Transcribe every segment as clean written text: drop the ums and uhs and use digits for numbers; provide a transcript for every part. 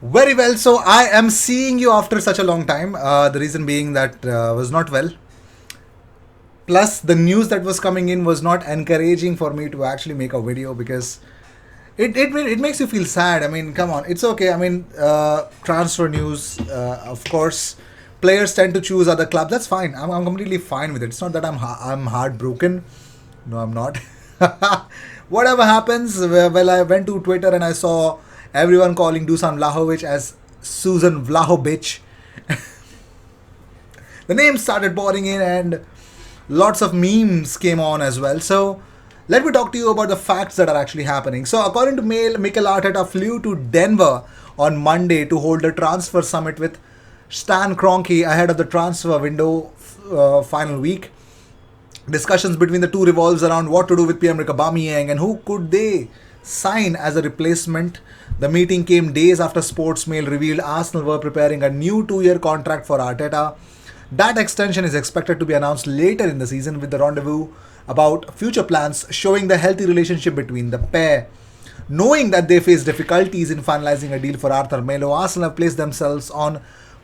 Very well. So I am seeing you after such a long time. The reason being that was not well. Plus, the news that was coming in was not encouraging for me to actually make a video because it makes you feel sad. I mean, come on, it's okay. I mean, transfer news, of course, players tend to choose other clubs. That's fine. I'm completely fine with it. It's not that I'm heartbroken. No, I'm not. Whatever happens, well, I went to Twitter and I saw everyone calling Dusan Vlahovic as Susan Vlahovic. The names started pouring in and lots of memes came on as well. So let me talk to you about the facts that are actually happening. So according to Mail, Mikel Arteta flew to Denver on Monday to hold a transfer summit with Stan Kroenke ahead of the transfer window final week. Discussions between the two revolves around what to do with Pierre-Emerick Aubameyang and who could they sign as a replacement. The meeting came days after Sportsmail revealed Arsenal were preparing a new two-year contract for Arteta. That extension is expected to be announced later in the season with the rendezvous about future plans showing the healthy relationship between the pair. Knowing that they face difficulties in finalizing a deal for Arthur Melo, Arsenal have placed themselves on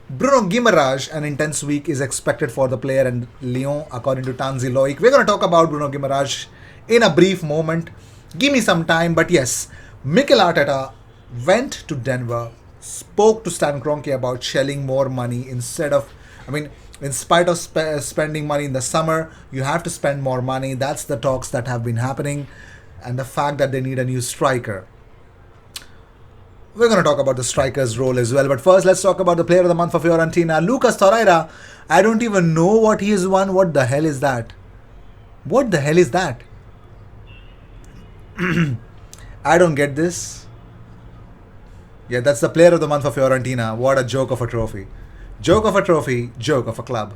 Bruno Guimaraes. An intense week is expected for the player and Lyon, according to Tanzi Loic. We're going to talk about Bruno Guimaraes in a brief moment. Give me some time, but yes, Mikel Arteta went to Denver, spoke to Stan Kroenke about shelling more money instead of, I mean, in spite of spending money in the summer, you have to spend more money. That's the talks that have been happening, and the fact that they need a new striker. We're going to talk about the striker's role as well. But first, let's talk about the player of the month for Fiorentina, Lucas Torreira. I don't even know what he has won. What the hell is that? What the hell is that? I don't get this. Yeah, that's the player of the month for Fiorentina. What a joke of a trophy. Joke of a trophy, joke of a club.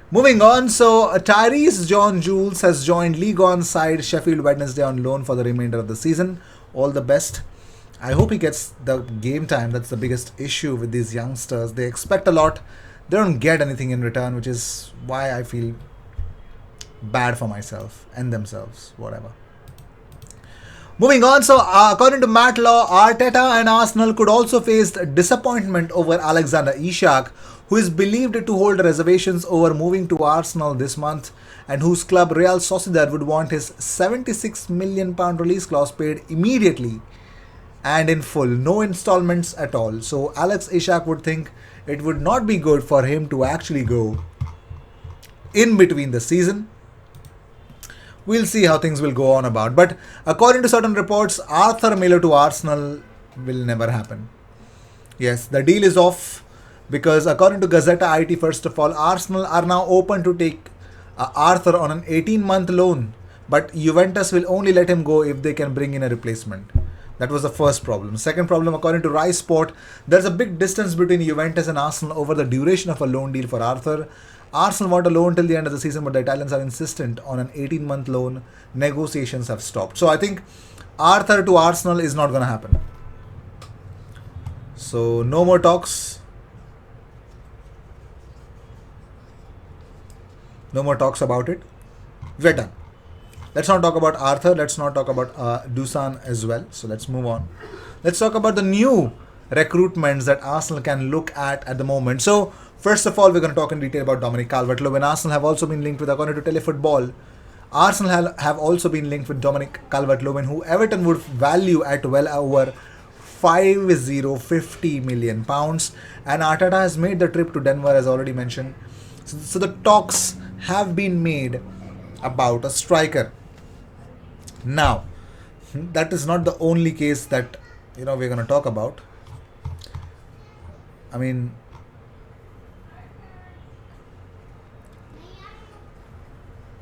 Moving on, so Tyrese John Jules has joined League On side Sheffield Wednesday on loan for the remainder of the season. All the best. I hope he gets the game time. That's the biggest issue with these youngsters. They expect a lot. They don't get anything in return, which is why I feel bad for myself and themselves, whatever. Moving on, so according to Matt Law, Arteta and Arsenal could also face disappointment over Alexander Isak, who is believed to hold reservations over moving to Arsenal this month and whose club Real Sociedad would want his £76 million release clause paid immediately and in full, no installments at all. So Alex Isak would think it would not be good for him to actually go in between the season. We'll see how things will go on about. But according to certain reports, Arthur Miller to Arsenal will never happen. Yes, the deal is off because according to Gazzetta IT, first of all, Arsenal are now open to take Arthur on an 18-month loan. But Juventus will only let him go if they can bring in a replacement. That was the first problem. Second problem, according to Rai Sport, there's a big distance between Juventus and Arsenal over the duration of a loan deal for Arthur. Arsenal want a loan till the end of the season, but the Italians are insistent on an 18-month loan. Negotiations have stopped. So I think Arthur to Arsenal is not going to happen. So no more talks. No more talks about it. We're done. Let's not talk about Arthur. Let's not talk about Dusan as well. So let's move on. Let's talk about the new recruitments that Arsenal can look at the moment. So first of all, we're going to talk in detail about Dominic Calvert-Lewin. Arsenal have also been linked with, according to Telefootball, Arsenal have also been linked with Dominic Calvert-Lewin, who Everton would value at well over £50 million. And Arteta has made the trip to Denver, as already mentioned. So the talks have been made about a striker. Now, that is not the only case that we're going to talk about. I mean,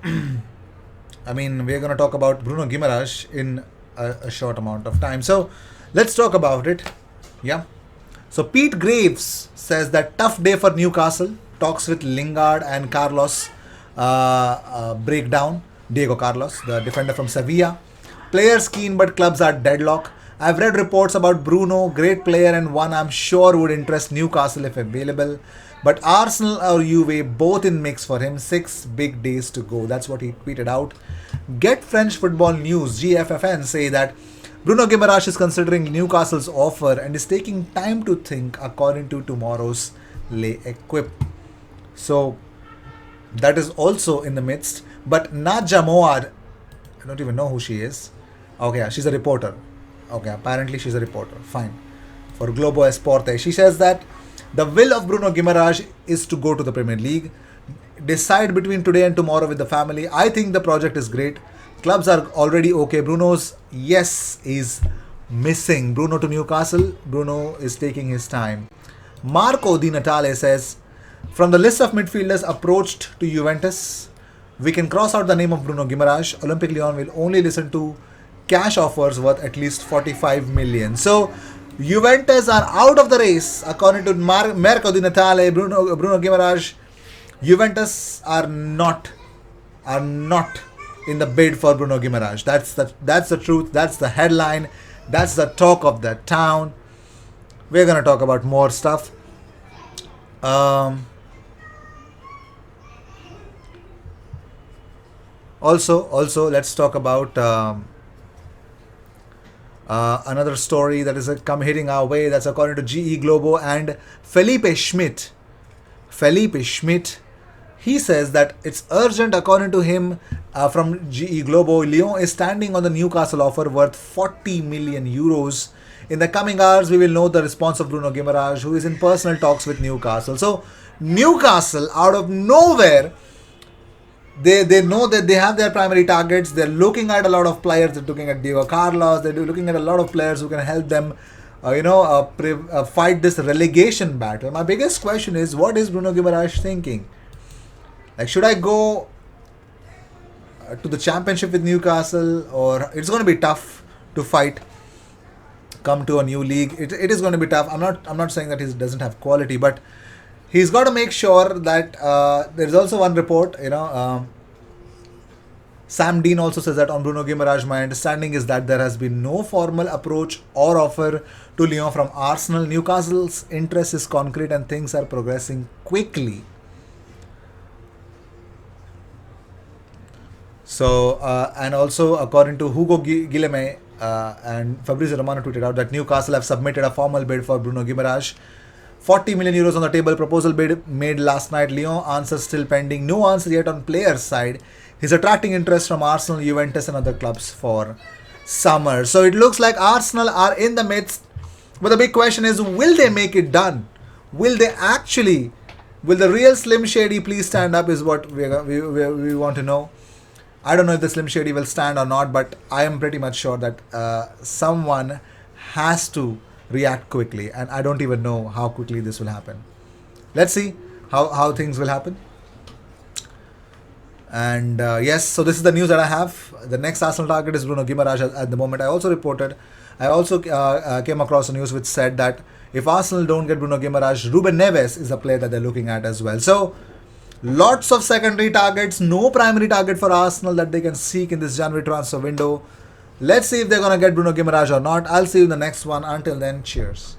we're going to talk about Bruno Guimaraes in a short amount of time. So, let's talk about it. Yeah. So, Pete Graves says that tough day for Newcastle. Talks with Lingard and Carlos breakdown. Diego Carlos, the defender from Sevilla. Players keen, but clubs are deadlock. I've read reports about Bruno, great player and one I'm sure would interest Newcastle if available. But Arsenal or Juve both in mix for him. 6 big days to go. That's what he tweeted out. Get French Football News, GFFN, say that Bruno Guimaraes is considering Newcastle's offer and is taking time to think, according to tomorrow's Les Equip. So that is also in the midst. But Nadja Moad, I don't even know who she is. Okay, she's a reporter. Okay, apparently she's a reporter. Fine. For Globo Esporte. She says that the will of Bruno Guimaraes is to go to the Premier League. Decide between today and tomorrow with the family. I think the project is great. Clubs are already okay. Bruno's yes is missing. Bruno to Newcastle. Bruno is taking his time. Marco Di Natale says, from the list of midfielders approached to Juventus, we can cross out the name of Bruno Guimaraes. Olympique Lyon will only listen to cash offers worth at least 45 million. So Juventus are out of the race, according to Marco Di Natale. Bruno Guimaraes, Juventus are not in the bid for Bruno Guimaraes. That's the truth. That's the headline. That's the talk of the town. We're gonna talk about more stuff. Also, let's talk about another story that is hitting our way. That's according to GE Globo and Felipe Schmidt. He says that it's urgent, according to him, from GE Globo. Lyon is standing on the Newcastle offer worth 40 million euros. In the coming hours, we will know the response of Bruno Guimaraes, who is in personal talks with Newcastle. So Newcastle, out of nowhere, they know that they have their primary targets. They're looking at a lot of players. They're looking at Diego Carlos. They're looking at a lot of players who can help them, fight this relegation battle. My biggest question is, what is Bruno Guimaraes thinking? Like, should I go to the championship with Newcastle, or it's going to be tough to fight, come to a new league? It is going to be tough. I'm not saying that he doesn't have quality, but he's got to make sure that there's also one report, Sam Dean also says that on Bruno Guimaraes, my understanding is that there has been no formal approach or offer to Lyon from Arsenal. Newcastle's interest is concrete and things are progressing quickly. So, and also according to Hugo Guillemets and Fabrizio Romano tweeted out that Newcastle have submitted a formal bid for Bruno Guimaraes. 40 million euros on the table. Proposal bid made last night. Lyon answer still pending. No answer yet on players' side. He's attracting interest from Arsenal, Juventus and other clubs for summer. So it looks like Arsenal are in the midst. But the big question is, will they make it done? Will they actually? Will the real Slim Shady please stand up is what we want to know. I don't know if the Slim Shady will stand or not, but I am pretty much sure that someone has to react quickly, and I don't even know how quickly this will happen. Let's see how things will happen. And yes, so this is the news that I have. The next Arsenal target is Bruno Guimaraes at the moment. I also came across a news which said that if Arsenal don't get Bruno Guimaraes, Ruben Neves is a player that they're looking at as well. So lots of secondary targets, no primary target for Arsenal that they can seek in this January transfer window. Let's see if they're going to get Bruno Guimaraes or not. I'll see you in the next one. Until then, cheers.